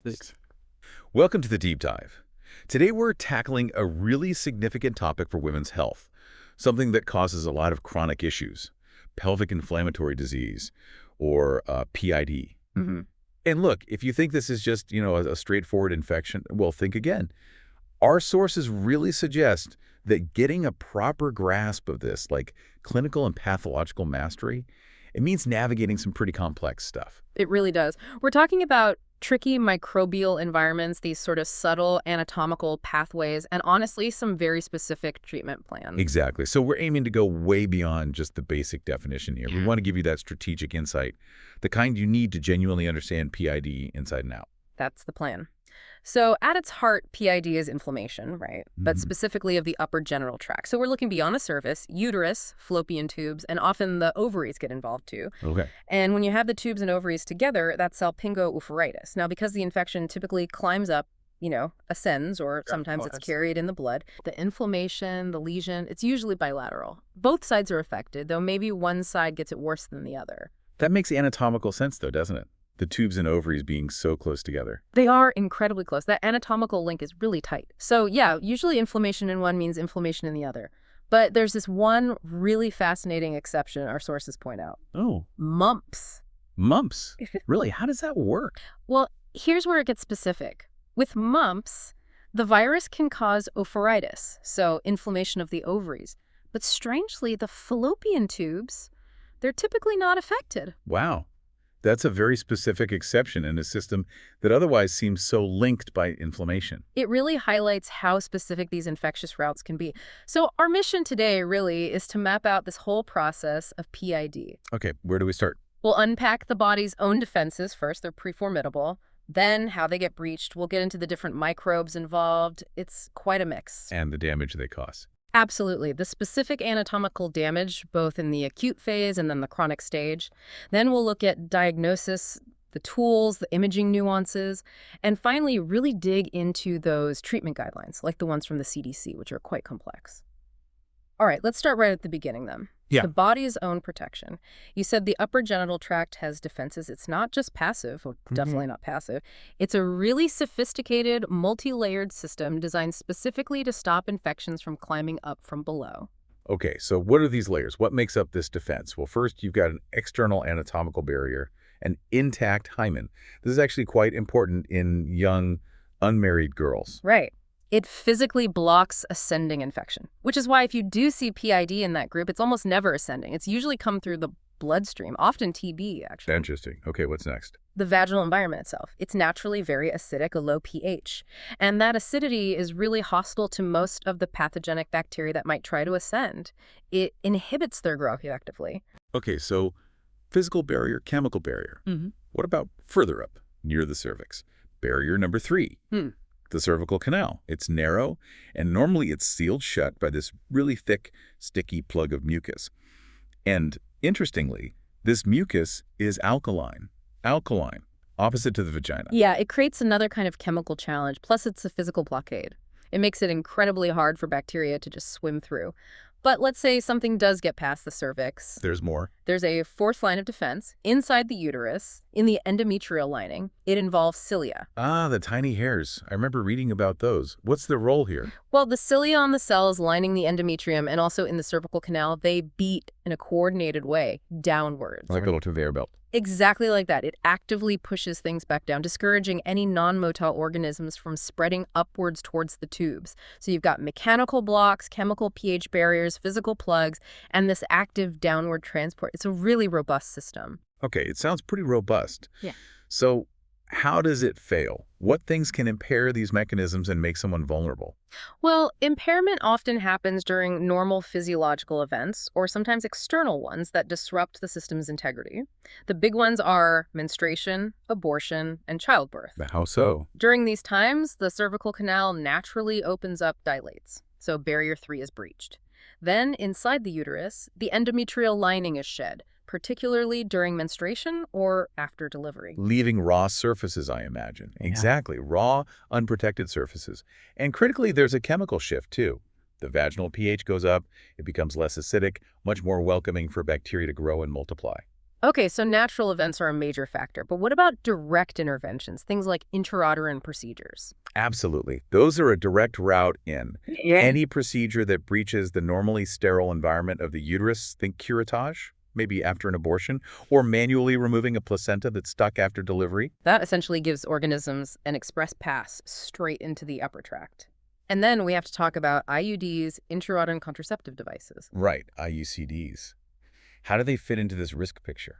Thanks. Welcome to the Deep Dive. Today we're tackling a really significant topic for women's health, something that causes a lot of chronic issues, pelvic inflammatory disease, or PID. hmm And look, if you think this is just, a straightforward infection, well, think again. Our sources really suggest that getting a proper grasp of this, like clinical and pathological mastery, it means navigating some pretty complex stuff. It really does. We're talking about tricky microbial environments, these sort of subtle anatomical pathways, and honestly, some very specific treatment plans. Exactly. So we're aiming to go way beyond just the basic definition here. We Yeah. want to give you that strategic insight, the kind you need to genuinely understand PID inside and out. That's the plan. So at its heart, PID is inflammation, right? But Mhm. specifically of the upper genital tract. So we're looking beyond the surface, uterus, fallopian tubes, and often the ovaries get involved too. Okay. And when you have the tubes and ovaries together, that's salpingo-oophoreitis. Now, because the infection typically climbs up, ascends, or Yeah. sometimes Oh, it's that's carried in the blood, the inflammation, the lesion, it's usually bilateral. Both sides are affected, though maybe one side gets it worse than the other. That makes anatomical sense, though, doesn't it? The tubes and ovaries being so close together. They are incredibly close. That anatomical link is really tight. So yeah, usually inflammation in one means inflammation in the other. But there's this one really fascinating exception our sources point out. Oh, Mumps. mumps. Really? How does that work? Well, here's where it gets specific. With mumps, the virus can cause ovaries, so inflammation of the ovaries. But strangely, the fallopian tubes, they're typically not affected. Wow. That's a very specific exception in a system that otherwise seems so linked by inflammation. It really highlights how specific these infectious routes can be. So our mission today really is to map out this whole process of PID. Okay, where do we start? We'll unpack the body's own defenses first. They're pre-formidable. Then how they get breached. We'll get into the different microbes involved. It's quite a mix. And the damage they cause. Absolutely. The specific anatomical damage, both in the acute phase and then the chronic stage. Then we'll look at diagnosis, the tools, the imaging nuances, and finally really dig into those treatment guidelines, like the ones from the CDC, which are quite complex. All right, let's start right at the beginning then. Yeah. The body's own protection. You said the upper genital tract has defenses. It's not just passive, or definitely not passive. It's a really sophisticated, multi-layered system designed specifically to stop infections from climbing up from below. Okay, so what are these layers? What makes up this defense? Well, first, you've got an external anatomical barrier, an intact hymen. This is actually quite important in young, unmarried girls. Right. It physically blocks ascending infection, which is why if you do see PID in that group, it's almost never ascending. It's usually come through the bloodstream, often TB, actually. Interesting. Okay, what's next? The vaginal environment itself. It's naturally very acidic, a low pH. And that acidity is really hostile to most of the pathogenic bacteria that might try to ascend. It inhibits their growth effectively. Okay, so physical barrier, chemical barrier. Mm-hmm. What about further up, near the cervix? Barrier number 3. The cervical canal. It's narrow, and normally it's sealed shut by this really thick, sticky plug of mucus. And interestingly, this mucus is alkaline, opposite to the vagina. Yeah, it creates another kind of chemical challenge, plus it's a physical blockade. It makes it incredibly hard for bacteria to just swim through. But let's say something does get past the cervix. There's more. There's a fourth line of defense inside the uterus, in the endometrial lining. It involves cilia. Ah, the tiny hairs. I remember reading about those. What's their role here? Well, the cilia on the cells lining the endometrium and also in the cervical canal, they beat in a coordinated way downwards. Like a little conveyor belt. Exactly like that. It actively pushes things back down, discouraging any non-motile organisms from spreading upwards towards the tubes. So you've got mechanical blocks, chemical pH barriers, physical plugs, and this active downward transport. It's a really robust system. Okay, it sounds pretty robust. Yeah. So how does it fail? What things can impair these mechanisms and make someone vulnerable? Well, impairment often happens during normal physiological events or sometimes external ones that disrupt the system's integrity. The big ones are menstruation, abortion, and childbirth. How so? During these times, the cervical canal naturally opens up, dilates, so barrier 3 is breached. Then, inside the uterus, the endometrial lining is shed, particularly during menstruation or after delivery. Leaving raw surfaces, I imagine. Yeah. Exactly. Raw, unprotected surfaces. And critically, there's a chemical shift, too. The vaginal pH goes up, it becomes less acidic, much more welcoming for bacteria to grow and multiply. Okay, so natural events are a major factor, but what about direct interventions, things like intrauterine procedures? Absolutely. Those are a direct route in. Yeah. Any procedure that breaches the normally sterile environment of the uterus, think curettage, maybe after an abortion, or manually removing a placenta that's stuck after delivery. That essentially gives organisms an express pass straight into the upper tract. And then we have to talk about IUDs, intrauterine contraceptive devices. Right, IUCDs. How do they fit into this risk picture?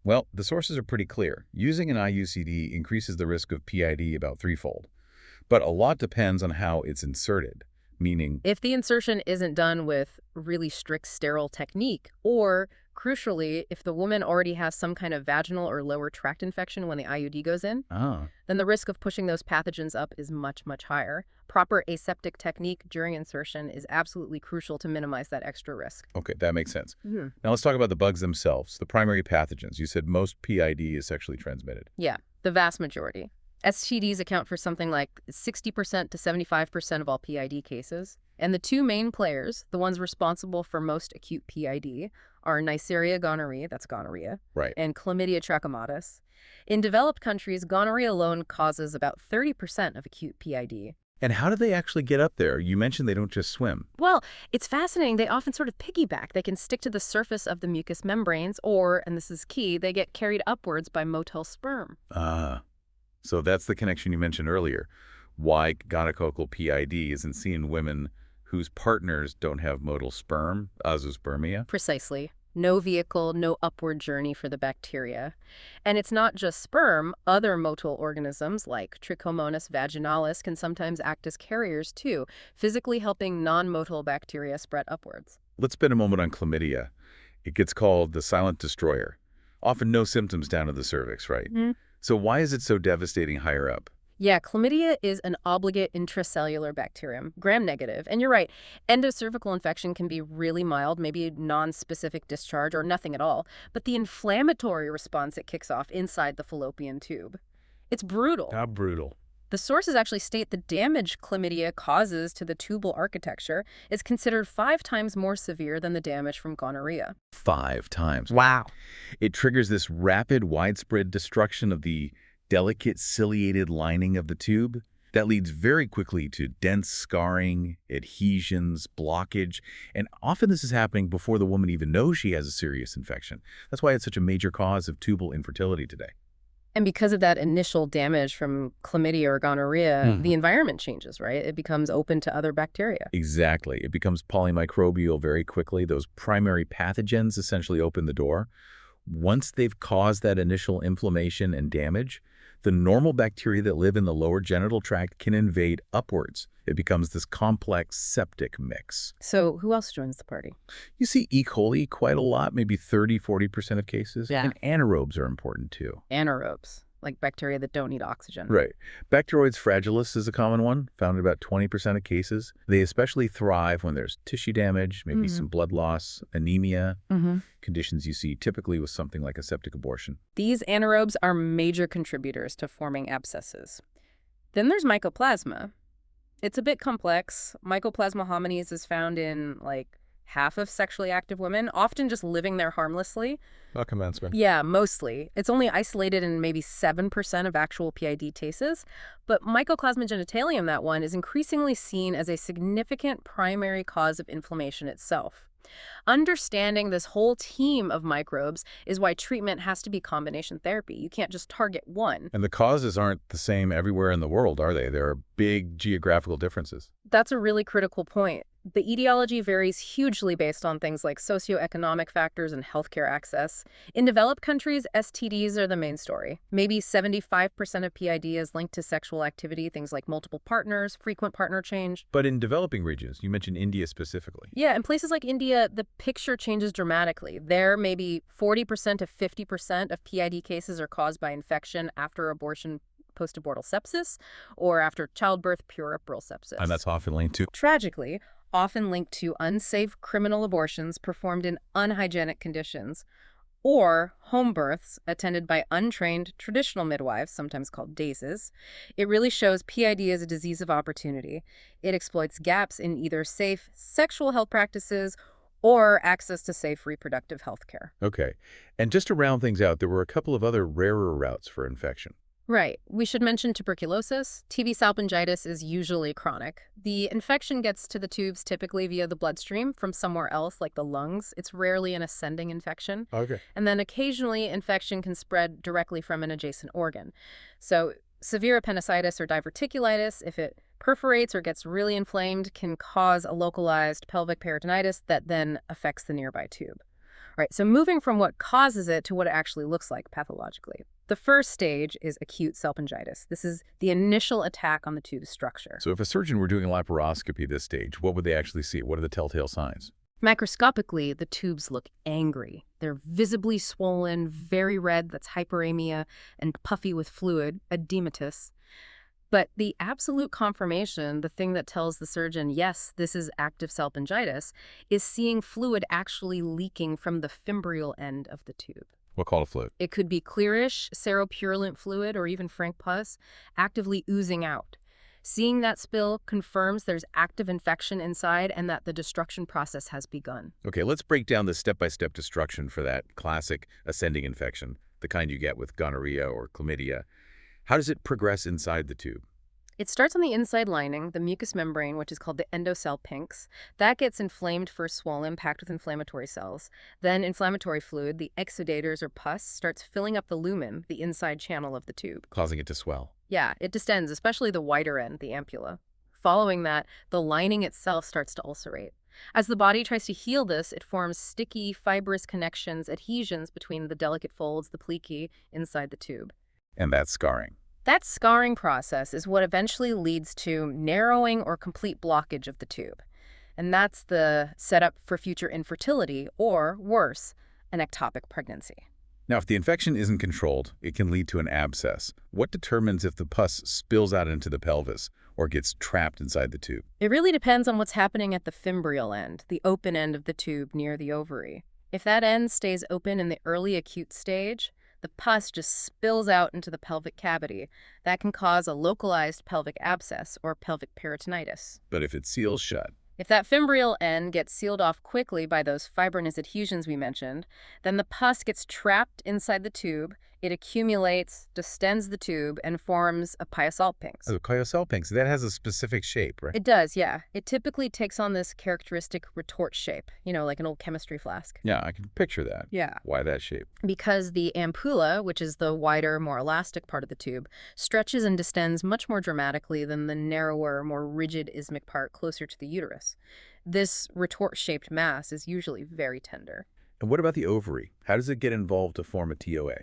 Well, the sources are pretty clear. Using an IUCD increases the risk of PID about threefold. But a lot depends on how it's inserted, meaning, If the insertion isn't done with really strict sterile technique, or crucially, if the woman already has some kind of vaginal or lower tract infection when the IUD goes in, then the risk of pushing those pathogens up is much, much higher. Proper aseptic technique during insertion is absolutely crucial to minimize that extra risk. okay, that makes sense. Mhm. Now let's talk about the bugs themselves, the primary pathogens. You said most PID is sexually transmitted. Yeah, the vast majority. STDs account for something like 60% to 75% of all PID cases. And the two main players, the ones responsible for most acute PID, are Neisseria gonorrhea, that's gonorrhea, Right. and Chlamydia trachomatis. In developed countries, gonorrhea alone causes about 30% of acute PID. And how do they actually get up there? You mentioned they don't just swim. Well, it's fascinating. They often sort of piggyback. They can stick to the surface of the mucous membranes, or, and this is key, they get carried upwards by motile sperm. Ah, so that's the connection you mentioned earlier. Why gonococcal PID isn't seen in women whose partners don't have motile sperm, azoospermia. Precisely. No vehicle, no upward journey for the bacteria. And it's not just sperm. Other motile organisms like Trichomonas vaginalis can sometimes act as carriers too, physically helping non-motile bacteria spread upwards. Let's spend a moment on chlamydia. It gets called the silent destroyer. Often no symptoms down to the cervix, right? So why is it so devastating higher up? Yeah, chlamydia is an obligate intracellular bacterium, gram-negative. And you're right, endocervical infection can be really mild, maybe non-specific discharge or nothing at all. But the inflammatory response it kicks off inside the fallopian tube, it's brutal. How brutal. The sources actually state the damage chlamydia causes to the tubal architecture is considered 5 times more severe than the damage from gonorrhea. 5 times. Wow. It triggers this rapid, widespread destruction of the delicate ciliated lining of the tube that leads very quickly to dense scarring, adhesions, blockage, and often this is happening before the woman even knows she has a serious infection. That's why it's such a major cause of tubal infertility today. And because of that initial damage from chlamydia or gonorrhea, the environment changes, right? It becomes open to other bacteria. Exactly. It becomes polymicrobial very quickly. Those primary pathogens essentially open the door. Once they've caused that initial inflammation and damage, the normal bacteria that live in the lower genital tract can invade upwards. It becomes this complex septic mix. So who else joins the party? You see E. coli quite a lot, maybe 30–40% of cases. Yeah. And anaerobes are important too. Anaerobes, like bacteria that don't need oxygen. Right. Bacteroides fragilis is a common one, found in about 20% of cases. They especially thrive when there's tissue damage, maybe some blood loss, anemia, conditions you see typically with something like a septic abortion. These anaerobes are major contributors to forming abscesses. Then there's mycoplasma. It's a bit complex. Mycoplasma hominis is found in like half of sexually active women, often just living there harmlessly. A commencement. Yeah, mostly. It's only isolated in maybe 7% of actual PID cases, but Mycoplasma genitalium, that one, is increasingly seen as a significant primary cause of inflammation itself. Understanding this whole team of microbes is why treatment has to be combination therapy. You can't just target one. And the causes aren't the same everywhere in the world, are they? There are big geographical differences. That's a really critical point. The etiology varies hugely based on things like socioeconomic factors and healthcare access. In developed countries, STDs are the main story. Maybe 75% of PID is linked to sexual activity, things like multiple partners, frequent partner change. But in developing regions, you mentioned India specifically. Yeah, in places like India, the picture changes dramatically. There, maybe 40% to 50% of PID cases are caused by infection after abortion, post-abortal sepsis, or after childbirth, puerperal sepsis. And that's often linked to. Tragically, often linked to unsafe criminal abortions performed in unhygienic conditions, or home births attended by untrained traditional midwives, sometimes called DASEs. It really shows PID as a disease of opportunity. It exploits gaps in either safe sexual health practices or access to safe reproductive health care. Okay. And just to round things out, there were a couple of other rarer routes for infection. Right. We should mention tuberculosis. TB salpingitis is usually chronic. The infection gets to the tubes typically via the bloodstream from somewhere else, like the lungs. It's rarely an ascending infection. Okay. And then occasionally, infection can spread directly from an adjacent organ. So severe appendicitis or diverticulitis, if it perforates or gets really inflamed, can cause a localized pelvic peritonitis that then affects the nearby tube. All right, so moving from what causes it to what it actually looks like pathologically. The first stage is acute salpingitis. This is the initial attack on the tube structure. So if a surgeon were doing a laparoscopy this stage, what would they actually see? What are the telltale signs? Macroscopically, the tubes look angry. They're visibly swollen, very red, that's hyperamia, and puffy with fluid, edematous. But the absolute confirmation, the thing that tells the surgeon, yes, this is active salpingitis, is seeing fluid actually leaking from the fimbrial end of the tube. What called a fluid? It could be clearish, seropurulent fluid, or even frank pus, actively oozing out. Seeing that spill confirms there's active infection inside and that the destruction process has begun. Okay, let's break down the step-by-step destruction for that classic ascending infection, the kind you get with gonorrhea or chlamydia. How does it progress inside the tube? It starts on the inside lining, the mucous membrane, which is called the endosalpinx. That gets inflamed, first swollen, packed with inflammatory cells. Then inflammatory fluid, the exudators or pus, starts filling up the lumen, the inside channel of the tube. Causing it to swell. Yeah, it distends, especially the wider end, the ampulla. Following that, the lining itself starts to ulcerate. As the body tries to heal this, it forms sticky, fibrous connections, adhesions between the delicate folds, the plicae, inside the tube. And that's scarring. That scarring process is what eventually leads to narrowing or complete blockage of the tube. And that's the setup for future infertility or, worse, an ectopic pregnancy. Now, if the infection isn't controlled, it can lead to an abscess. What determines if the pus spills out into the pelvis or gets trapped inside the tube? It really depends on what's happening at the fimbrial end, the open end of the tube near the ovary. If that end stays open in the early acute stage, the pus just spills out into the pelvic cavity. That can cause a localized pelvic abscess or pelvic peritonitis. But if it seals shut, If that fimbrial end gets sealed off quickly by those fibrinous adhesions we mentioned, then the pus gets trapped inside the tube, it accumulates, distends the tube, and forms a pyosalpinx. oh, pyosalpinx, that has a specific shape, right? It does, yeah. It typically takes on this characteristic retort shape, like an old chemistry flask. Yeah, I can picture that. Yeah. Why that shape? Because the ampulla, which is the wider, more elastic part of the tube, stretches and distends much more dramatically than the narrower, more rigid isthmic part closer to the uterus. This retort-shaped mass is usually very tender. And what about the ovary? How does it get involved to form a TOA?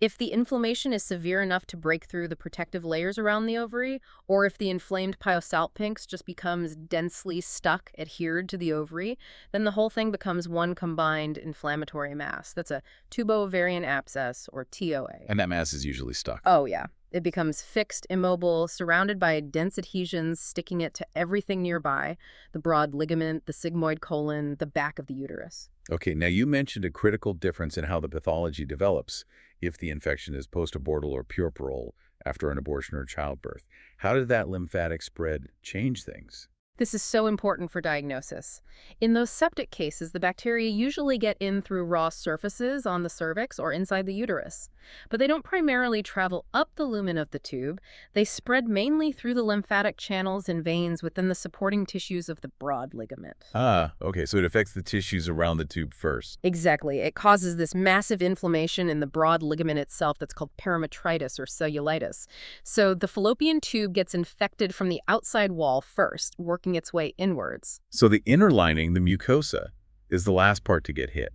If the inflammation is severe enough to break through the protective layers around the ovary, or if the inflamed pyosalpinx just becomes densely stuck, adhered to the ovary, then the whole thing becomes one combined inflammatory mass. That's a tubo-ovarian abscess, or TOA. And that mass is usually stuck. Oh, yeah. It becomes fixed, immobile, surrounded by dense adhesions sticking it to everything nearby, the broad ligament, the sigmoid colon, the back of the uterus. Okay, now you mentioned a critical difference in how the pathology develops if the infection is post-abortal or puerperal after an abortion or childbirth. How did that lymphatic spread change things? This is so important for diagnosis. In those septic cases, the bacteria usually get in through raw surfaces on the cervix or inside the uterus. But they don't primarily travel up the lumen of the tube. They spread mainly through the lymphatic channels and veins within the supporting tissues of the broad ligament. Ah, okay, so it affects the tissues around the tube first. Exactly. It causes this massive inflammation in the broad ligament itself that's called perimetritis or cellulitis. So the fallopian tube gets infected from the outside wall first, working its way inwards. So the inner lining, the mucosa, is the last part to get hit.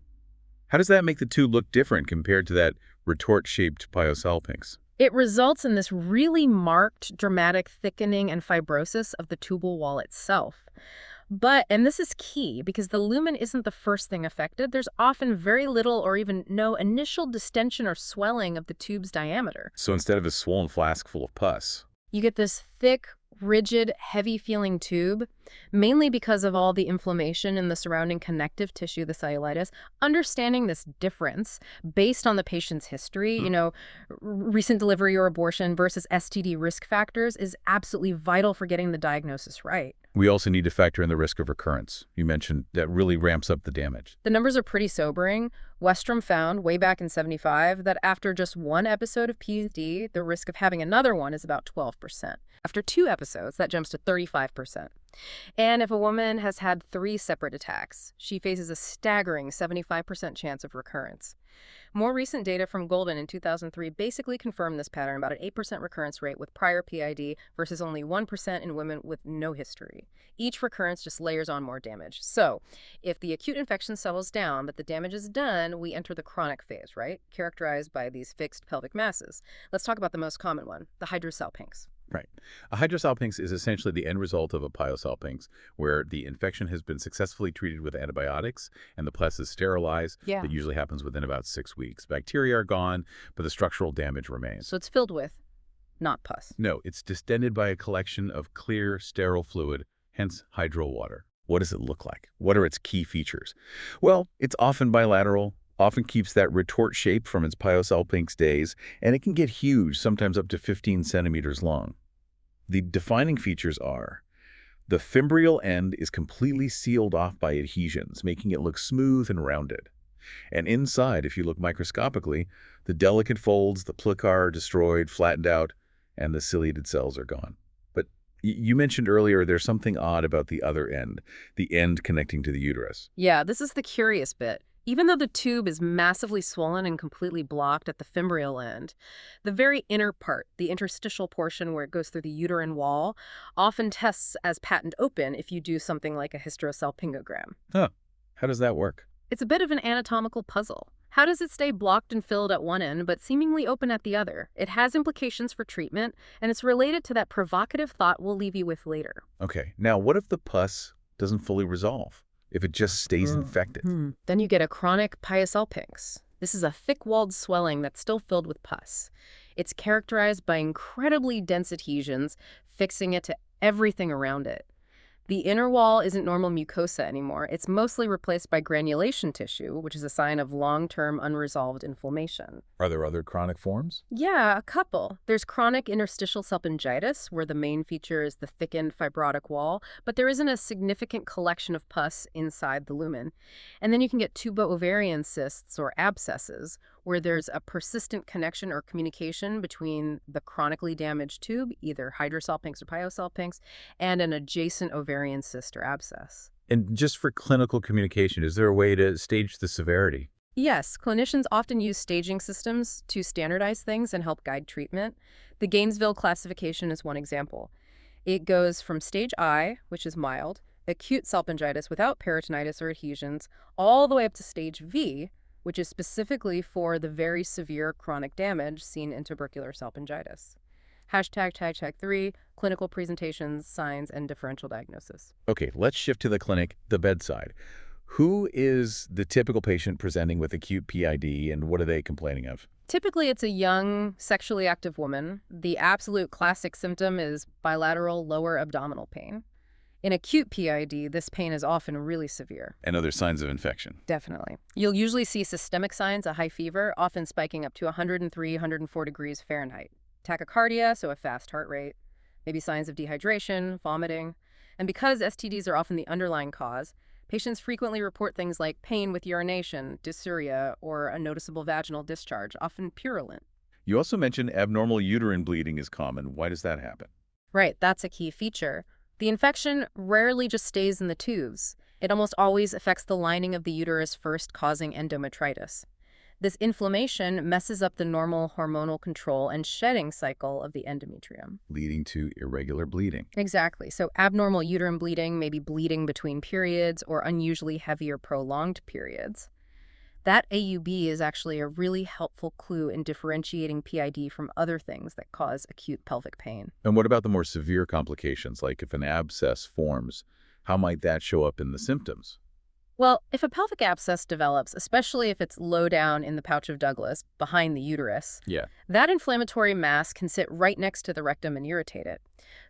How does that make the tube look different compared to that retort-shaped pyosalpinx? It results in this really marked, dramatic thickening and fibrosis of the tubal wall itself. But, and this is key, because the lumen isn't the first thing affected, there's often very little or even no initial distension or swelling of the tube's diameter. So instead of a swollen flask full of pus, You get this thick, rigid, heavy-feeling tube, mainly because of all the inflammation in the surrounding connective tissue, the cellulitis. Understanding this difference based on the patient's history, recent delivery or abortion versus STD risk factors is absolutely vital for getting the diagnosis right. We also need to factor in the risk of recurrence. You mentioned that really ramps up the damage. The numbers are pretty sobering. Westrom found way back in 75 that after just one episode of PED, the risk of having another one is about 12%. After 2 episodes, that jumps to 35%. And if a woman has had 3 separate attacks, she faces a staggering 75% chance of recurrence. More recent data from Golden in 2003 basically confirmed this pattern, about an 8% recurrence rate with prior PID versus only 1% in women with no history. Each recurrence just layers on more damage. So, if the acute infection settles down but the damage is done, we enter the chronic phase, right? Characterized by these fixed pelvic masses. Let's talk about the most common one, the hydrosalpinx. Right. A hydrosalpinx is essentially the end result of a pyosalpinx, where the infection has been successfully treated with antibiotics and the pus is sterilized. Yeah. That usually happens within about 6 weeks. Bacteria are gone, but the structural damage remains. So it's filled with, not pus. No, it's distended by a collection of clear, sterile fluid, hence hydral water. What does it look like? What are its key features? Well, it's often bilateral, often keeps that retort shape from its pyosalpinx days, and it can get huge, sometimes up to 15 centimeters long. The defining features are the fimbrial end is completely sealed off by adhesions, making it look smooth and rounded. And inside, if you look microscopically, the delicate folds, the plica are destroyed, flattened out, and the ciliated cells are gone. But you mentioned earlier there's something odd about the other end, the end connecting to the uterus. Yeah, this is the curious bit. Even though the tube is massively swollen and completely blocked at the fimbrial end, the very inner part, the interstitial portion where it goes through the uterine wall, often tests as patent open if you do something like a hydrosalpingogram. Huh. How does that work? It's a bit of an anatomical puzzle. How does it stay blocked and filled at one end but seemingly open at the other? It has implications for treatment, and it's related to that provocative thought we'll leave you with later. Okay. Now, what if the pus doesn't fully resolve? If it just stays infected? Then you get a chronic pyosalpinx. This is a thick-walled swelling that's still filled with pus. It's characterized by incredibly dense adhesions, fixing it to everything around it. The inner wall isn't normal mucosa anymore. It's mostly replaced by granulation tissue, which is a sign of long-term unresolved inflammation. Are there other chronic forms? Yeah, a couple. There's chronic interstitial salpingitis, where the main feature is the thickened fibrotic wall, but there isn't a significant collection of pus inside the lumen. And then you can get tubo-ovarian cysts or abscesses, where there's a persistent connection or communication between the chronically damaged tube, either hydrosalpinx or pyosalpinx, and an adjacent ovarian cyst or abscess. And just for clinical communication, is there a way to stage the severity? Yes, clinicians often use staging systems to standardize things and help guide treatment. The Gainesville classification is one example. It goes from stage I, which is mild, acute salpingitis without peritonitis or adhesions, all the way up to stage V, which is specifically for the very severe chronic damage seen in tubercular salpingitis. #3, clinical presentations, signs, and differential diagnosis. Okay, let's shift to the clinic, the bedside. Who is the typical patient presenting with acute PID, and what are they complaining of? Typically, it's a young, sexually active woman. The absolute classic symptom is bilateral lower abdominal pain. In acute PID, this pain is often really severe. And other signs of infection? Definitely. You'll usually see systemic signs, a high fever, often spiking up to 103, 104 degrees Fahrenheit. Tachycardia, so a fast heart rate. Maybe signs of dehydration, vomiting. And because STDs are often the underlying cause, patients frequently report things like pain with urination, dysuria, or a noticeable vaginal discharge, often purulent. You also mentioned abnormal uterine bleeding is common. Why does that happen? Right, that's a key feature. The infection rarely just stays in the tubes. It almost always affects the lining of the uterus first, causing endometritis. This inflammation messes up the normal hormonal control and shedding cycle of the endometrium, Leading to irregular bleeding. Exactly. So abnormal uterine bleeding may be bleeding between periods or unusually heavy or prolonged periods. That AUB is actually a really helpful clue in differentiating PID from other things that cause acute pelvic pain. And what about the more severe complications, like if an abscess forms? How might that show up in the symptoms? Well, if a pelvic abscess develops, especially if it's low down in the pouch of Douglas, behind the uterus, Yeah. that inflammatory mass can sit right next to the rectum and irritate it.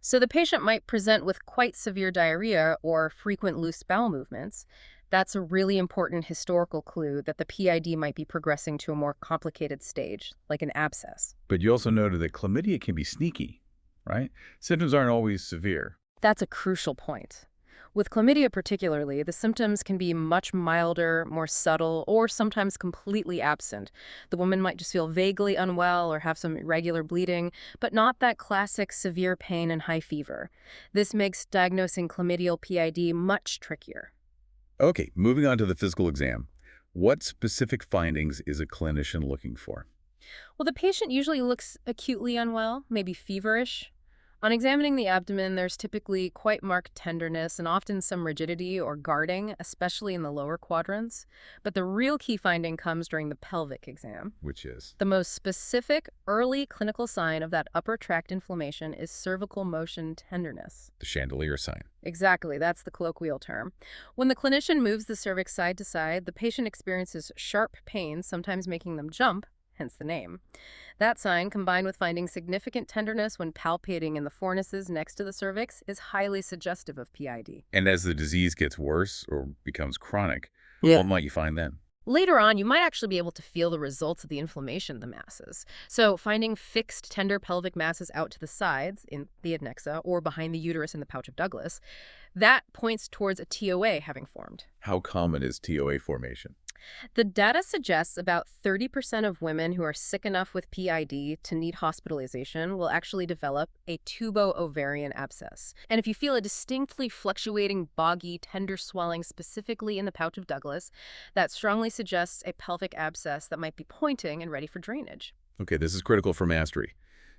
So the patient might present with quite severe diarrhea or frequent loose bowel movements. That's a really important historical clue that the PID might be progressing to a more complicated stage, like an abscess. But you also noted that chlamydia can be sneaky, right? Symptoms aren't always severe. That's a crucial point. With chlamydia particularly, the symptoms can be much milder, more subtle, or sometimes completely absent. The woman might just feel vaguely unwell or have some irregular bleeding, but not that classic severe pain and high fever. This makes diagnosing chlamydial PID much trickier. Okay, moving on to the physical exam. What specific findings is a clinician looking for? Well, the patient usually looks acutely unwell, maybe feverish. On examining the abdomen, there's typically quite marked tenderness and often some rigidity or guarding, especially in the lower quadrants. But the real key finding comes during the pelvic exam. Which is? The most specific early clinical sign of that upper tract inflammation is cervical motion tenderness. The chandelier sign. Exactly, that's the colloquial term. When the clinician moves the cervix side to side, the patient experiences sharp pain, sometimes making them jump, hence the name. That sign, combined with finding significant tenderness when palpating in the fornices next to the cervix, is highly suggestive of PID. And as the disease gets worse or becomes chronic, Yeah. what might you find then? Later on, you might actually be able to feel the results of the inflammation of the masses. So finding fixed, tender pelvic masses out to the sides, in the adnexa, or behind the uterus in the pouch of Douglas, that points towards a TOA having formed. How common is TOA formation? The data suggests about 30% of women who are sick enough with PID to need hospitalization will actually develop a tubo-ovarian abscess. And if you feel a distinctly fluctuating, boggy, tender swelling specifically in the pouch of Douglas, that strongly suggests a pelvic abscess that might be pointing and ready for drainage. Okay, this is critical for mastery.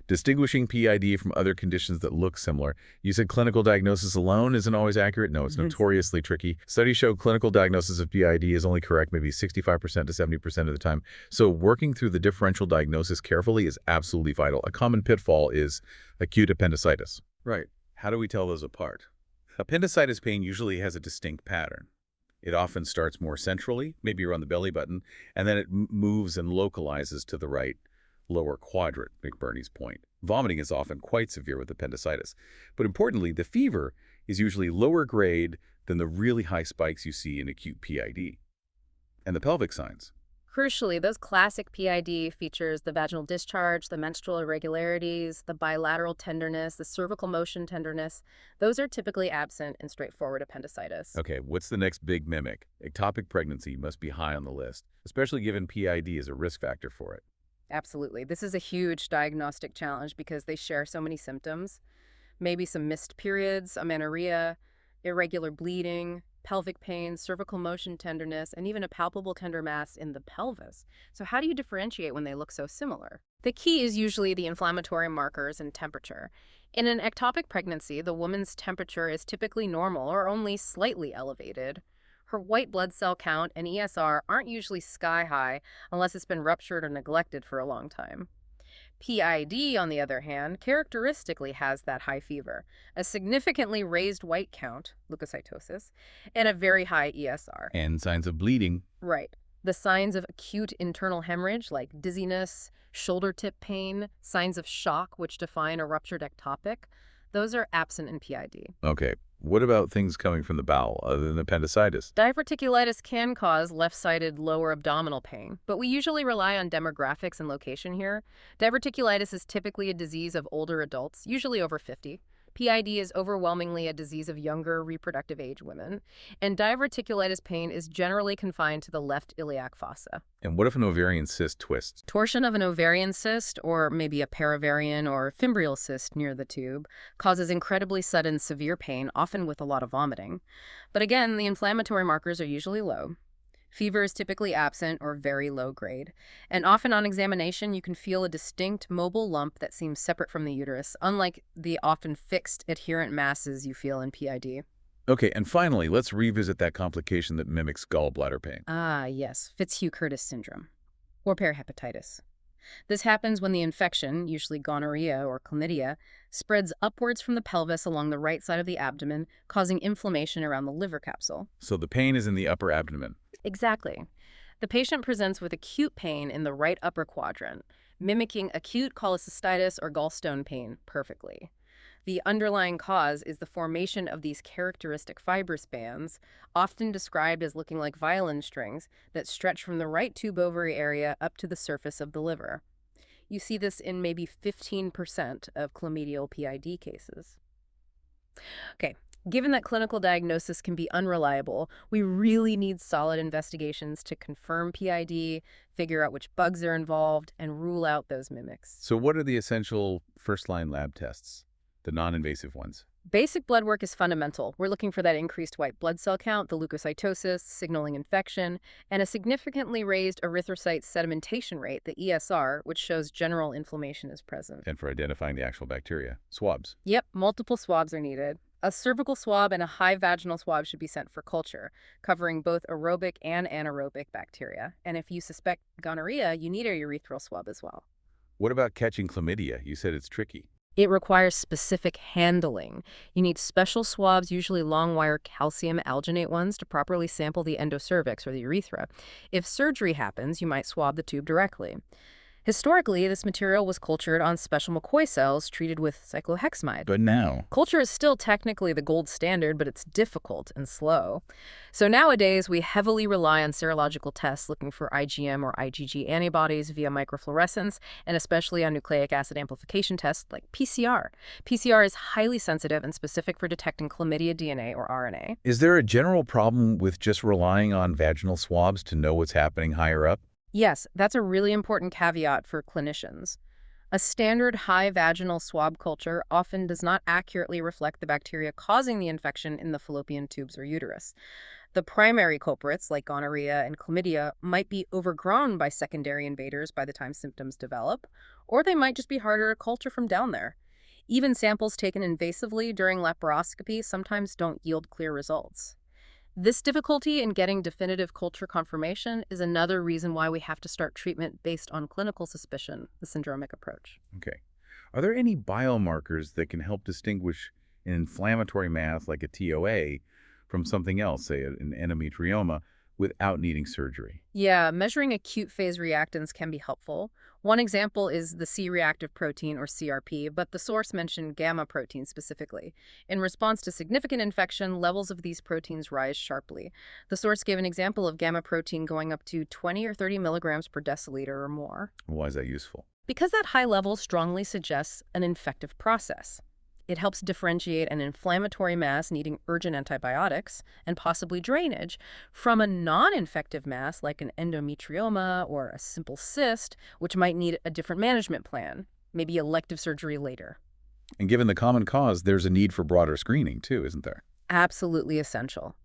Distinguishing PID from other conditions that look similar. You said clinical diagnosis alone isn't always accurate. No, it's notoriously tricky. Studies show clinical diagnosis of PID is only correct maybe 65% to 70% of the time. So working through the differential diagnosis carefully is absolutely vital. A common pitfall is acute appendicitis. Right. How do we tell those apart? Appendicitis pain usually has a distinct pattern. It often starts more centrally, maybe around the belly button, and then it moves and localizes to the right lower quadrant, McBurney's point. Vomiting is often quite severe with appendicitis. But importantly, the fever is usually lower grade than the really high spikes you see in acute PID. And the pelvic signs. Crucially, those classic PID features the vaginal discharge, the menstrual irregularities, the bilateral tenderness, the cervical motion tenderness, those are typically absent in straightforward appendicitis. Okay, what's the next big mimic? Ectopic pregnancy must be high on the list, especially given PID is a risk factor for it. Absolutely. This is a huge diagnostic challenge because they share so many symptoms. Maybe some missed periods, amenorrhea, irregular bleeding, pelvic pain, cervical motion tenderness, and even a palpable tender mass in the pelvis. So how do you differentiate when they look so similar? The key is usually the inflammatory markers and temperature. In an ectopic pregnancy, the woman's temperature is typically normal or only slightly elevated. Her white blood cell count and ESR aren't usually sky high unless it's been ruptured or neglected for a long time. PID, on the other hand, characteristically has that high fever, a significantly raised white count, leukocytosis, and a very high ESR. And signs of bleeding. Right. The signs of acute internal hemorrhage like dizziness, shoulder tip pain, signs of shock which define a ruptured ectopic, those are absent in PID. Okay, what about things coming from the bowel other than appendicitis? Diverticulitis can cause left-sided lower abdominal pain, but we usually rely on demographics and location here. Diverticulitis is typically a disease of older adults, usually over 50. PID is overwhelmingly a disease of younger reproductive age women, and diverticulitis pain is generally confined to the left iliac fossa. And what if an ovarian cyst twists? Torsion of an ovarian cyst, or maybe a paravarian or fimbrial cyst near the tube, causes incredibly sudden severe pain, often with a lot of vomiting. But again, the inflammatory markers are usually low. Fever is typically absent or very low grade, and often on examination you can feel a distinct mobile lump that seems separate from the uterus, unlike the often fixed adherent masses you feel in PID. Okay, and finally, let's revisit that complication that mimics gallbladder pain. Ah, yes, Fitzhugh-Curtis syndrome, or perihepatitis. This happens when the infection, usually gonorrhea or chlamydia, spreads upwards from the pelvis along the right side of the abdomen, causing inflammation around the liver capsule. So the pain is in the upper abdomen. Exactly. The patient presents with acute pain in the right upper quadrant, mimicking acute cholecystitis or gallstone pain perfectly. The underlying cause is the formation of these characteristic fibrous bands, often described as looking like violin strings, that stretch from the right tube ovary area up to the surface of the liver. You see this in maybe 15% of chlamydial PID cases. Okay, given that clinical diagnosis can be unreliable, we really need solid investigations to confirm PID, figure out which bugs are involved, and rule out those mimics. So what are the essential first-line lab tests, the non-invasive ones? Basic blood work is fundamental. We're looking for that increased white blood cell count, the leukocytosis, signaling infection, and a significantly raised erythrocyte sedimentation rate, the ESR, which shows general inflammation is present. And for identifying the actual bacteria, swabs. Yep, multiple swabs are needed. A cervical swab and a high vaginal swab should be sent for culture, covering both aerobic and anaerobic bacteria. And if you suspect gonorrhea, you need a urethral swab as well. What about catching chlamydia? You said it's tricky. It requires specific handling. You need special swabs, usually long-wire calcium alginate ones, to properly sample the endocervix or the urethra. If surgery happens, you might swab the tube directly. Historically, this material was cultured on special McCoy cells treated with cyclohexamide. But now, Culture is still technically the gold standard, but it's difficult and slow. So nowadays, we heavily rely on serological tests looking for IgM or IgG antibodies via microfluorescence, and especially on nucleic acid amplification tests like PCR. PCR is highly sensitive and specific for detecting chlamydia DNA or RNA. is there a general problem with just relying on vaginal swabs to know what's happening higher up? Yes, that's a really important caveat for clinicians. A standard high vaginal swab culture often does not accurately reflect the bacteria causing the infection in the fallopian tubes or uterus. The primary culprits, like gonorrhea and chlamydia, might be overgrown by secondary invaders by the time symptoms develop, or they might just be harder to culture from down there. Even samples taken invasively during laparoscopy sometimes don't yield clear results. This difficulty in getting definitive culture confirmation is another reason why we have to start treatment based on clinical suspicion, the syndromic approach. Okay. Are there any biomarkers that can help distinguish an inflammatory mass like a TOA from something else, say an endometrioma, without needing surgery? Yeah, measuring acute phase reactants can be helpful. One example is the C-reactive protein, or CRP, but the source mentioned gamma protein specifically. In response to significant infection, levels of these proteins rise sharply. The source gave an example of gamma protein going up to 20 or 30 milligrams per deciliter or more. Why is that useful? Because that high level strongly suggests an infective process. It helps differentiate an inflammatory mass needing urgent antibiotics and possibly drainage from a non-infective mass like an endometrioma or a simple cyst, which might need a different management plan, maybe elective surgery later. And given the common cause, there's a need for broader screening too, isn't there? Absolutely essential.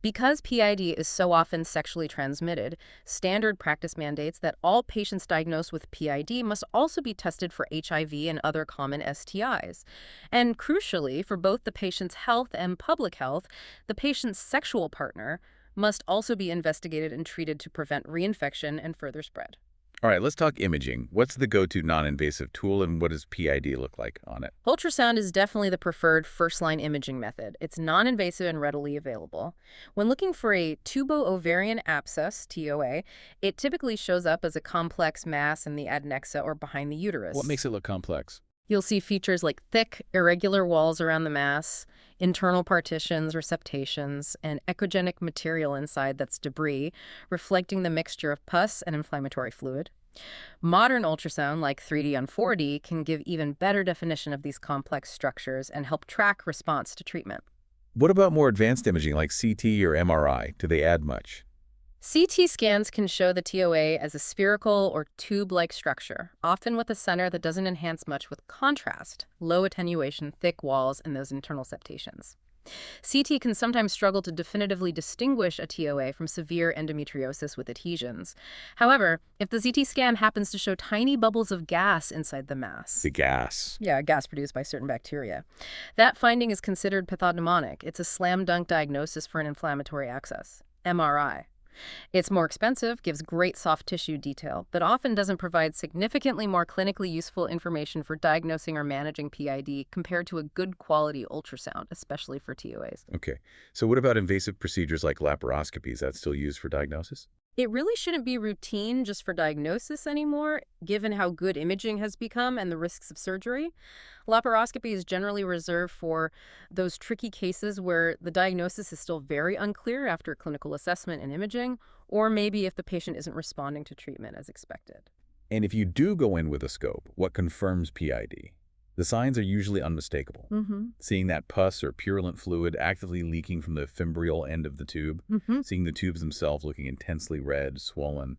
Because PID is so often sexually transmitted, standard practice mandates that all patients diagnosed with PID must also be tested for HIV and other common STIs. And crucially, for both the patient's health and public health, the patient's sexual partner must also be investigated and treated to prevent reinfection and further spread. All right, let's talk imaging. What's the go-to non-invasive tool and what does PID look like on it? Ultrasound is definitely the preferred first-line imaging method. It's non-invasive and readily available. When looking for a tubo-ovarian abscess, TOA, it typically shows up as a complex mass in the adnexa or behind the uterus. What makes it look complex? You'll see features like thick, irregular walls around the mass, internal partitions or septations, and echogenic material inside that's debris, reflecting the mixture of pus and inflammatory fluid. Modern ultrasound, like 3D on 4D, can give even better definition of these complex structures and help track response to treatment. What about more advanced imaging like CT or MRI? Do they add much? CT scans can show the TOA as a spherical or tube-like structure, often with a center that doesn't enhance much with contrast, low attenuation, thick walls, and those internal septations. CT can sometimes struggle to definitively distinguish a TOA from severe endometriosis with adhesions. However, if the CT scan happens to show tiny bubbles of gas inside the mass, The gas. yeah, gas produced by certain bacteria, that finding is considered pathognomonic. It's a slam-dunk diagnosis for an inflammatory access, MRI. It's more expensive, gives great soft tissue detail, but often doesn't provide significantly more clinically useful information for diagnosing or managing PID compared to a good quality ultrasound, especially for TOAs. Okay. So what about invasive procedures like laparoscopy? Is that still used for diagnosis? It really shouldn't be routine just for diagnosis anymore, given how good imaging has become and the risks of surgery. Laparoscopy is generally reserved for those tricky cases where the diagnosis is still very unclear after clinical assessment and imaging, or maybe if the patient isn't responding to treatment as expected. And if you do go in with a scope, what confirms PID? The signs are usually unmistakable. Mm-hmm. Seeing that pus or purulent fluid actively leaking from the fimbrial end of the tube, Mm-hmm. seeing the tubes themselves looking intensely red, swollen,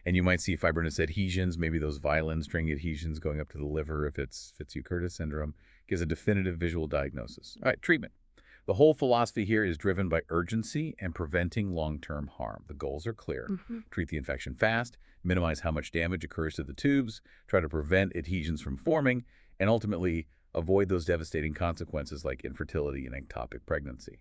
and you might see fibrinous adhesions, maybe those violin string adhesions going up to the liver if it's Fitzhugh-Curtis syndrome, gives a definitive visual diagnosis. All right, treatment. The whole philosophy here is driven by urgency and preventing long-term harm. The goals are clear. Mm-hmm. Treat the infection fast, minimize how much damage occurs to the tubes, try to prevent adhesions from forming, and ultimately avoid those devastating consequences like infertility and ectopic pregnancy.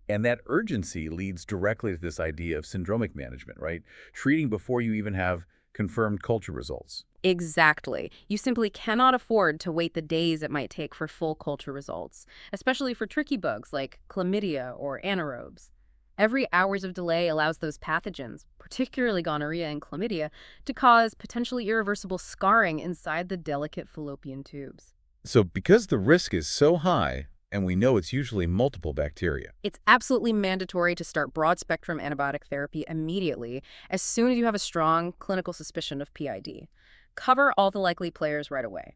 And that urgency leads directly to this idea of syndromic management, right? Treating before you even have confirmed culture results. Exactly. You simply cannot afford to wait the days it might take for full culture results, especially for tricky bugs like chlamydia or anaerobes. Every hours of delay allows those pathogens, particularly gonorrhea and chlamydia, to cause potentially irreversible scarring inside the delicate fallopian tubes. So because the risk is so high, and we know it's usually multiple bacteria, It's absolutely mandatory to start broad-spectrum antibiotic therapy immediately as soon as you have a strong clinical suspicion of PID. Cover all the likely players right away.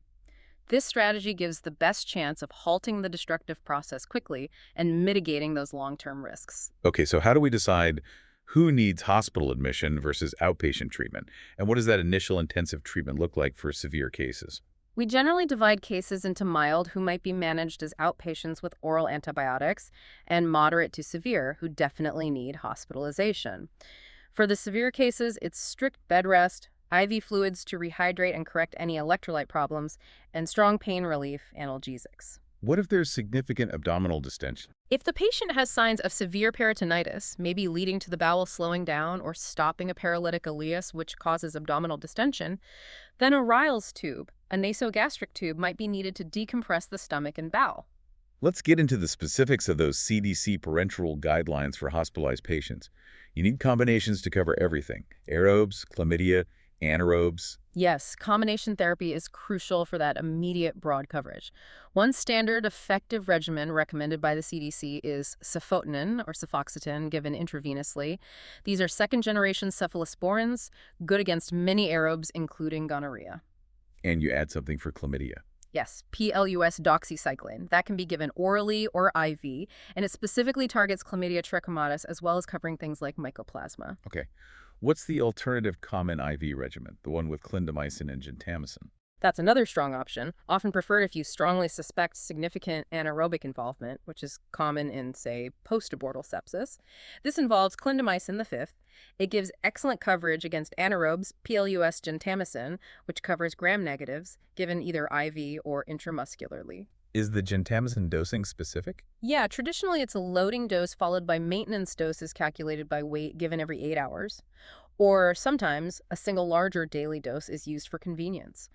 This strategy gives the best chance of halting the destructive process quickly and mitigating those long-term risks. okay, so how do we decide who needs hospital admission versus outpatient treatment? And what does that initial intensive treatment look like for severe cases? We generally divide cases into mild, who might be managed as outpatients with oral antibiotics, and moderate to severe, who definitely need hospitalization. For the severe cases, it's strict bed rest, IV fluids to rehydrate and correct any electrolyte problems, and strong pain relief analgesics. What if there's significant abdominal distension? If the patient has signs of severe peritonitis, maybe leading to the bowel slowing down or stopping a paralytic ileus which causes abdominal distension, then a Ryle's tube, a nasogastric tube, might be needed to decompress the stomach and bowel. Let's get into the specifics of those CDC parenteral guidelines for hospitalized patients. You need combinations to cover everything: aerobes, chlamydia, anaerobes. Yes, combination therapy is crucial for that immediate broad coverage. One standard effective regimen recommended by the CDC is cefotanin or cefoxitin given intravenously. These are second-generation cephalosporins, good against many aerobes, including gonorrhea. And you add something for chlamydia. Yes, PLUS doxycycline. That can be given orally or IV, and it specifically targets chlamydia trachomatis as well as covering things like mycoplasma. Okay. What's the alternative common IV regimen, the one with clindamycin and gentamicin? That's another strong option, often preferred if you strongly suspect significant anaerobic involvement, which is common in, say, post-abortal sepsis. This involves clindamycin the fifth. It gives excellent coverage against anaerobes, PLUS gentamicin, which covers gram-negatives, given either IV or intramuscularly. Is the gentamicin dosing specific? Yeah, traditionally it's a loading dose followed by maintenance doses calculated by weight given every 8 hours. Or sometimes a single larger daily dose is used for convenience.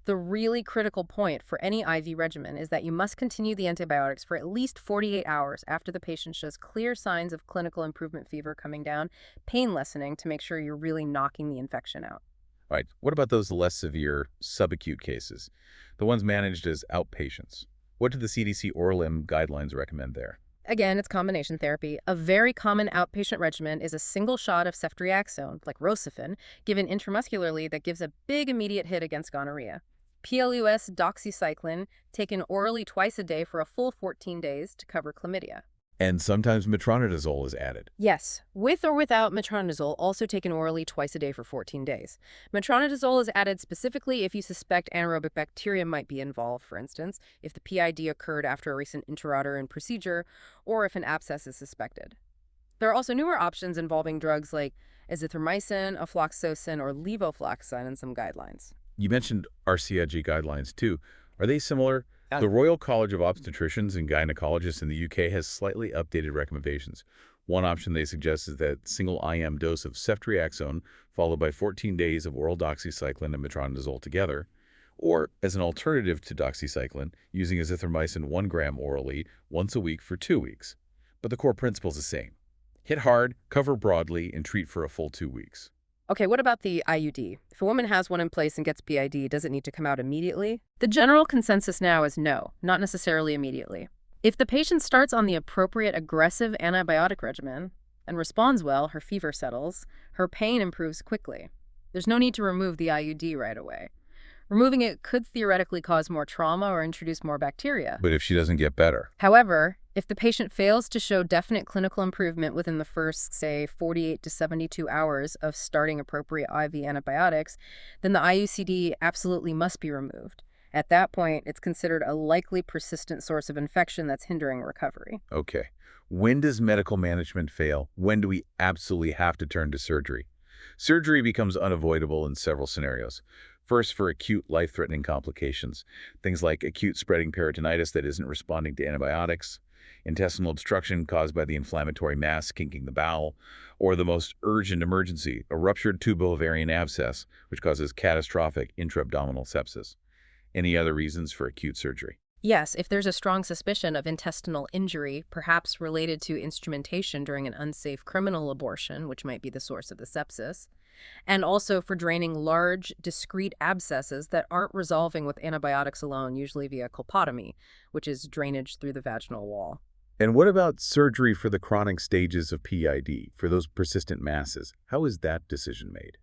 The really critical point for any IV regimen is that you must continue the antibiotics for at least 48 hours after the patient shows clear signs of clinical improvement, fever coming down, pain lessening, to make sure you're really knocking the infection out. All right. What about those less severe subacute cases, the ones managed as outpatients? What do the CDC ORLM guidelines recommend there? Again, it's combination therapy. A very common outpatient regimen is a single shot of ceftriaxone, like Rocephin, given intramuscularly that gives a big immediate hit against gonorrhea. PLUS doxycycline, taken orally twice a day for a full 14 days to cover chlamydia. And sometimes metronidazole is added. Yes, with or without metronidazole, also taken orally twice a day for 14 days. Metronidazole is added specifically if you suspect anaerobic bacteria might be involved, for instance, if the PID occurred after a recent intrauterine procedure, or if an abscess is suspected. There are also newer options involving drugs like azithromycin, afloxacin, or levofloxacin in some guidelines. You mentioned RCIG guidelines too. Are they similar? The Royal College of Obstetricians and Gynecologists in the UK has slightly updated recommendations. One option they suggest is that single IM dose of ceftriaxone followed by 14 days of oral doxycycline and metronidazole together, or as an alternative to doxycycline, using azithromycin 1 gram orally once a week for 2 weeks. But the core principle is the same. Hit hard, cover broadly, and treat for a full 2 weeks. Okay, what about the IUD? If a woman has one in place and gets PID, does it need to come out immediately? The general consensus now is no, not necessarily immediately. If the patient starts on the appropriate aggressive antibiotic regimen and responds well, her fever settles, her pain improves quickly. There's no need to remove the IUD right away. Removing it could theoretically cause more trauma or introduce more bacteria. But if she doesn't get better? However, if the patient fails to show definite clinical improvement within the first, say, 48 to 72 hours of starting appropriate IV antibiotics, then the IUCD absolutely must be removed. At that point, it's considered a likely persistent source of infection that's hindering recovery. Okay. When does medical management fail? When do we absolutely have to turn to surgery? Surgery becomes unavoidable in several scenarios. First, for acute life-threatening complications, things like acute spreading peritonitis that isn't responding to antibiotics, intestinal obstruction caused by the inflammatory mass kinking the bowel, or the most urgent emergency, a ruptured tubo-ovarian abscess, which causes catastrophic intra-abdominal sepsis. Any other reasons for acute surgery? Yes, if there's a strong suspicion of intestinal injury, perhaps related to instrumentation during an unsafe criminal abortion, which might be the source of the sepsis, and also for draining large, discrete abscesses that aren't resolving with antibiotics alone, usually via colpotomy, which is drainage through the vaginal wall. And what about surgery for the chronic stages of PID, for those persistent masses? How is that decision made?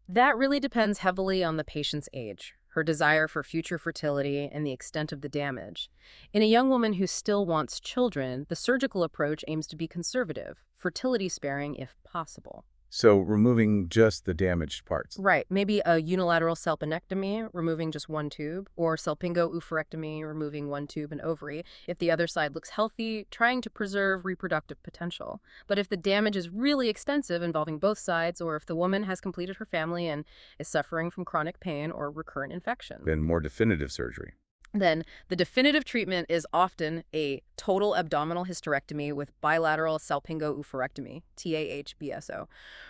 That really depends heavily on the patient's age, her desire for future fertility, and the extent of the damage. In a young woman who still wants children, the surgical approach aims to be conservative, fertility-sparing if possible. So removing just the damaged parts. Right, maybe a unilateral salpinectomy, removing just one tube, or salpingo-oophorectomy, removing one tube and ovary, if the other side looks healthy, trying to preserve reproductive potential. But if the damage is really extensive, involving both sides, or if the woman has completed her family and is suffering from chronic pain or recurrent infection, Then more definitive surgery. then the definitive treatment is often a total abdominal hysterectomy with bilateral salpingo-oophorectomy, TAH-BSO.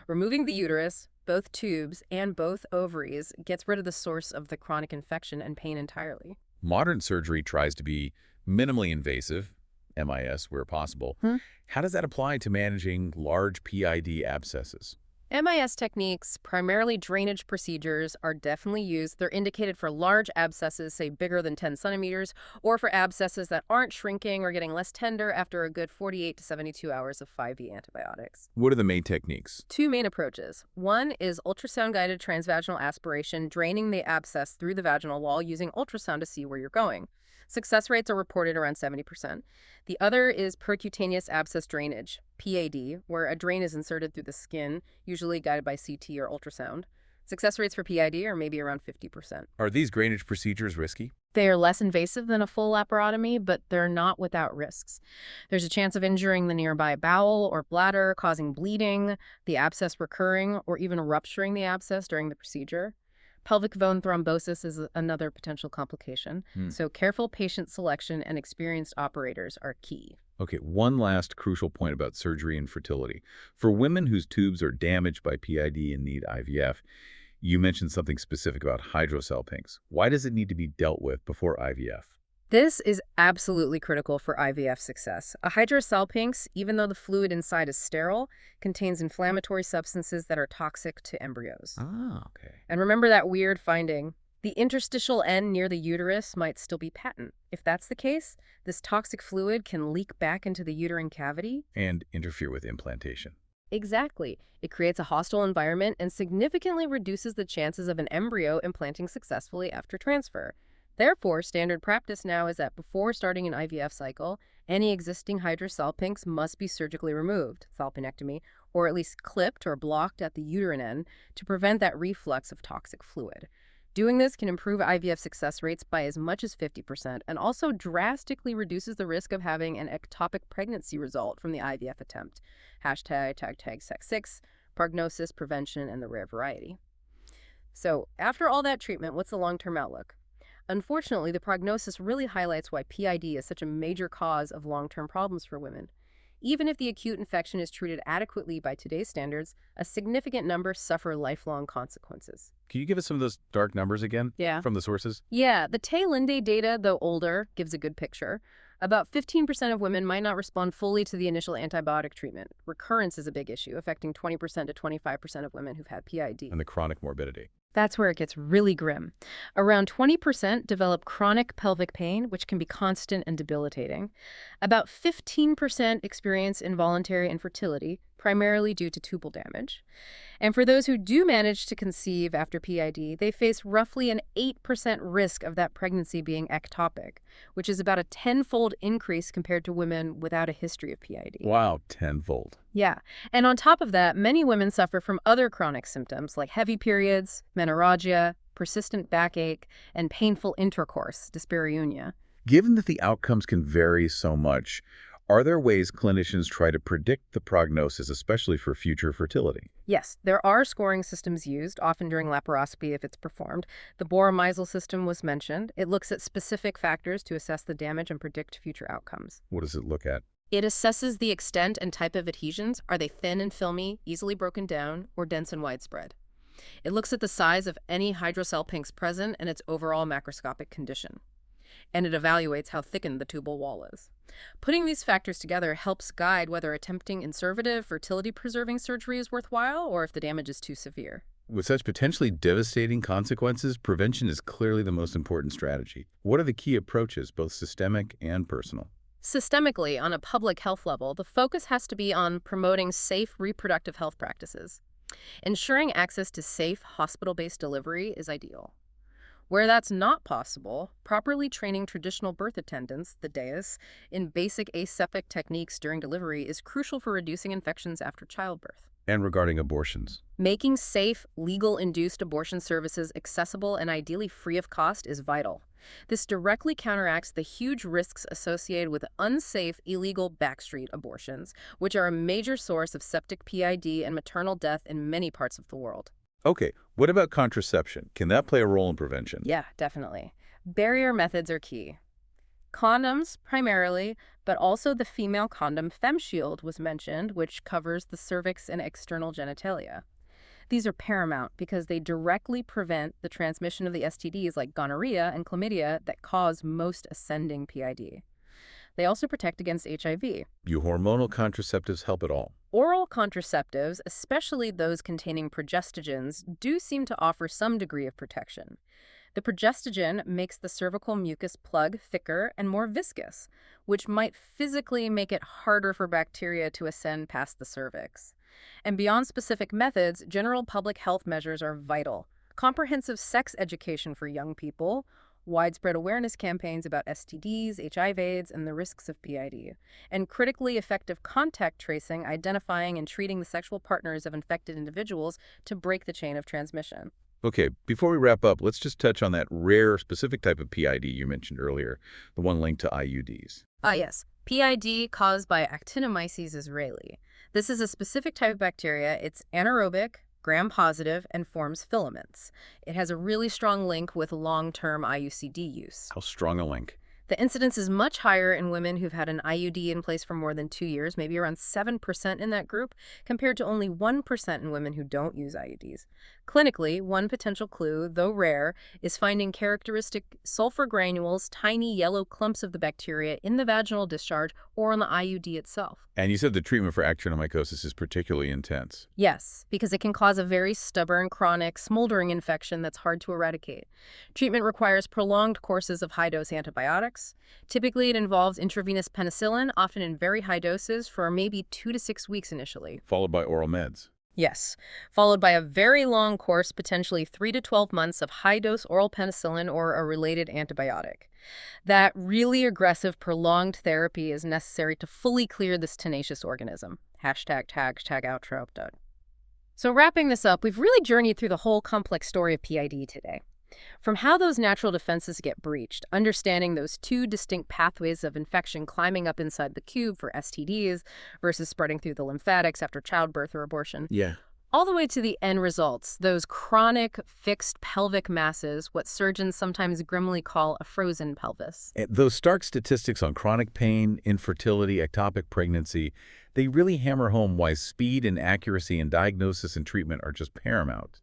Removing the uterus, both tubes, and both ovaries gets rid of the source of the chronic infection and pain entirely. Modern surgery tries to be minimally invasive, MIS where possible. How does that apply to managing large PID abscesses? MIS techniques, primarily drainage procedures, are definitely used. They're indicated for large abscesses, say bigger than 10 centimeters, or for abscesses that aren't shrinking or getting less tender after a good 48 to 72 hours of 5V antibiotics. What are the main techniques? Two main approaches. One is ultrasound-guided transvaginal aspiration, draining the abscess through the vaginal wall using ultrasound to see where you're going. Success rates are reported around 70%. The other is percutaneous abscess drainage, PAD, where a drain is inserted through the skin, usually guided by CT or ultrasound. Success rates for PID are maybe around 50%. Are these drainage procedures risky? They are less invasive than a full laparotomy, but they're not without risks. There's a chance of injuring the nearby bowel or bladder, causing bleeding, the abscess recurring, or even rupturing the abscess during the procedure. Pelvic vein thrombosis is another potential complication, so careful patient selection and experienced operators are key. Okay, one last crucial point about surgery and fertility. For women whose tubes are damaged by PID and need IVF, you mentioned something specific about hydrosalpinx. Why does it need to be dealt with before IVF? This is absolutely critical for IVF success. A hydrosalpinx, even though the fluid inside is sterile, contains inflammatory substances that are toxic to embryos. Ah, okay. And remember that weird finding? The interstitial end near the uterus might still be patent. If that's the case, this toxic fluid can leak back into the uterine cavity And interfere with implantation. Exactly. It creates a hostile environment and significantly reduces the chances of an embryo implanting successfully after transfer. Therefore, standard practice now is that before starting an IVF cycle, any existing hydrosalpinx must be surgically removed, salpinectomy, or at least clipped or blocked at the uterine end to prevent that reflux of toxic fluid. Doing this can improve IVF success rates by as much as 50% and also drastically reduces the risk of having an ectopic pregnancy result from the IVF attempt. ###Sex6, prognosis, prevention, and the rare variety. So, after all that treatment, what's the long-term outlook? Unfortunately, the prognosis really highlights why PID is such a major cause of long-term problems for women. Even if the acute infection is treated adequately by today's standards, a significant number suffer lifelong consequences. Can you give us some of those dark numbers again? Yeah. From the sources? Yeah, the Tay-Linde data, though older, gives a good picture. About 15% of women might not respond fully to the initial antibiotic treatment. Recurrence is a big issue, affecting 20% to 25% of women who've had PID. And the chronic morbidity. That's where it gets really grim. Around 20% develop chronic pelvic pain, which can be constant and debilitating. About 15% experience involuntary infertility, primarily due to tubal damage. And for those who do manage to conceive after PID, they face roughly an 8% risk of that pregnancy being ectopic, which is about a tenfold increase compared to women without a history of PID. Wow, tenfold. Yeah. And on top of that, many women suffer from other chronic symptoms like heavy periods, menorrhagia, persistent backache, and painful intercourse, dyspareunia. Given that the outcomes can vary so much, are there ways clinicians try to predict the prognosis, especially for future fertility? Yes, there are scoring systems used, often during laparoscopy if it's performed. The Bohr-Meisel system was mentioned. It looks at specific factors to assess the damage and predict future outcomes. What does it look at? It assesses the extent and type of adhesions. Are they thin and filmy, easily broken down, or dense and widespread? It looks at the size of any hydrosalpinx present and its overall macroscopic condition. And it evaluates how thickened the tubal wall is. Putting these factors together helps guide whether attempting conservative, fertility-preserving surgery is worthwhile or if the damage is too severe. With such potentially devastating consequences, prevention is clearly the most important strategy. What are the key approaches, both systemic and personal? Systemically, on a public health level, the focus has to be on promoting safe reproductive health practices. Ensuring access to safe, hospital-based delivery is ideal. Where that's not possible, properly training traditional birth attendants, the dais, in basic aseptic techniques during delivery is crucial for reducing infections after childbirth. And regarding abortions? Making safe, legal-induced abortion services accessible and ideally free of cost is vital. This directly counteracts the huge risks associated with unsafe, illegal backstreet abortions, which are a major source of septic PID and maternal death in many parts of the world. Okay, what about contraception? Can that play a role in prevention? Yeah, definitely. Barrier methods are key. Condoms, primarily, but also the female condom FemShield was mentioned, which covers the cervix and external genitalia. These are paramount because they directly prevent the transmission of the STDs like gonorrhea and chlamydia that cause most ascending PID. They also protect against HIV. Do hormonal contraceptives help at all? Oral contraceptives, especially those containing progestogens, do seem to offer some degree of protection. The progestogen makes the cervical mucus plug thicker and more viscous, which might physically make it harder for bacteria to ascend past the cervix. And beyond specific methods, general public health measures are vital. Comprehensive sex education for young people, widespread awareness campaigns about STDs, HIV/AIDS, and the risks of PID, and critically effective contact tracing, identifying and treating the sexual partners of infected individuals to break the chain of transmission. Okay, before we wrap up, let's just touch on that rare specific type of PID you mentioned earlier, the one linked to IUDs. Yes. PID caused by Actinomyces israeli. This is a specific type of bacteria. It's anaerobic, gram-positive, and forms filaments. It has a really strong link with long-term IUCD use. How strong a link? The incidence is much higher in women who've had an IUD in place for more than 2 years, maybe around 7% in that group, compared to only 1% in women who don't use IUDs. Clinically, one potential clue, though rare, is finding characteristic sulfur granules, tiny yellow clumps of the bacteria in the vaginal discharge or on the IUD itself. And you said the treatment for actinomycosis is particularly intense. Yes, because it can cause a very stubborn, chronic, smoldering infection that's hard to eradicate. Treatment requires prolonged courses of high-dose antibiotics. Typically, it involves intravenous penicillin, often in very high doses, for maybe 2 to 6 weeks initially. Followed by oral meds. Yes, followed by a very long course, potentially 3 to 12 months of high-dose oral penicillin or a related antibiotic. That really aggressive, prolonged therapy is necessary to fully clear this tenacious organism. Hashtag outro. So wrapping this up, we've really journeyed through the whole complex story of PID today. From how those natural defenses get breached, understanding those two distinct pathways of infection climbing up inside the cube for STDs versus spreading through the lymphatics after childbirth or abortion. Yeah. All the way to the end results, those chronic fixed pelvic masses, what surgeons sometimes grimly call a frozen pelvis. And those stark statistics on chronic pain, infertility, ectopic pregnancy, they really hammer home why speed and accuracy in diagnosis and treatment are just paramount.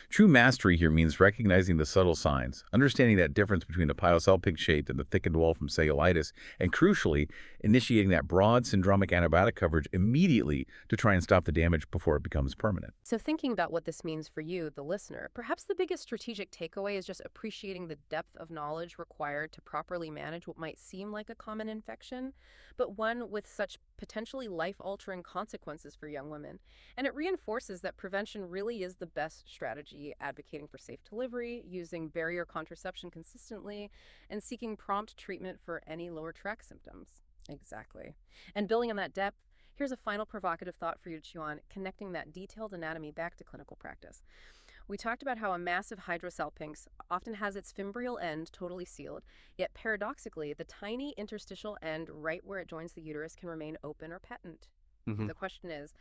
True mastery here means recognizing the subtle signs, understanding that difference between a pyosalpinx shape and the thickened wall from cellulitis, and crucially, initiating that broad syndromic antibiotic coverage immediately to try and stop the damage before it becomes permanent. So thinking about what this means for you, the listener, perhaps the biggest strategic takeaway is just appreciating the depth of knowledge required to properly manage what might seem like a common infection, but one with such potentially life-altering consequences for young women. And it reinforces that prevention really is the best strategy, advocating for safe delivery, using barrier contraception consistently, and seeking prompt treatment for any lower tract symptoms. Exactly. And building on that depth, here's a final provocative thought for you to chew on, connecting that detailed anatomy back to clinical practice. We talked about how a massive hydrosalpinx often has its fimbrial end totally sealed, yet paradoxically, the tiny interstitial end right where it joins the uterus can remain open or patent. Hmm. The question is,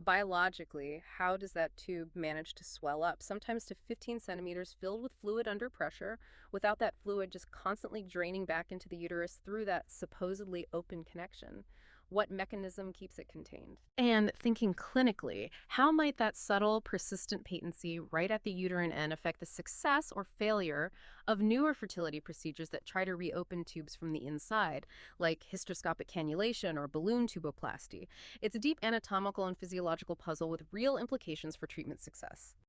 biologically, how does that tube manage to swell up, sometimes to 15 centimeters filled with fluid under pressure, without that fluid just constantly draining back into the uterus through that supposedly open connection? What mechanism keeps it contained? And thinking clinically, how might that subtle, persistent patency right at the uterine end affect the success or failure of newer fertility procedures that try to reopen tubes from the inside, like hysteroscopic cannulation or balloon tuboplasty? It's a deep anatomical and physiological puzzle with real implications for treatment success.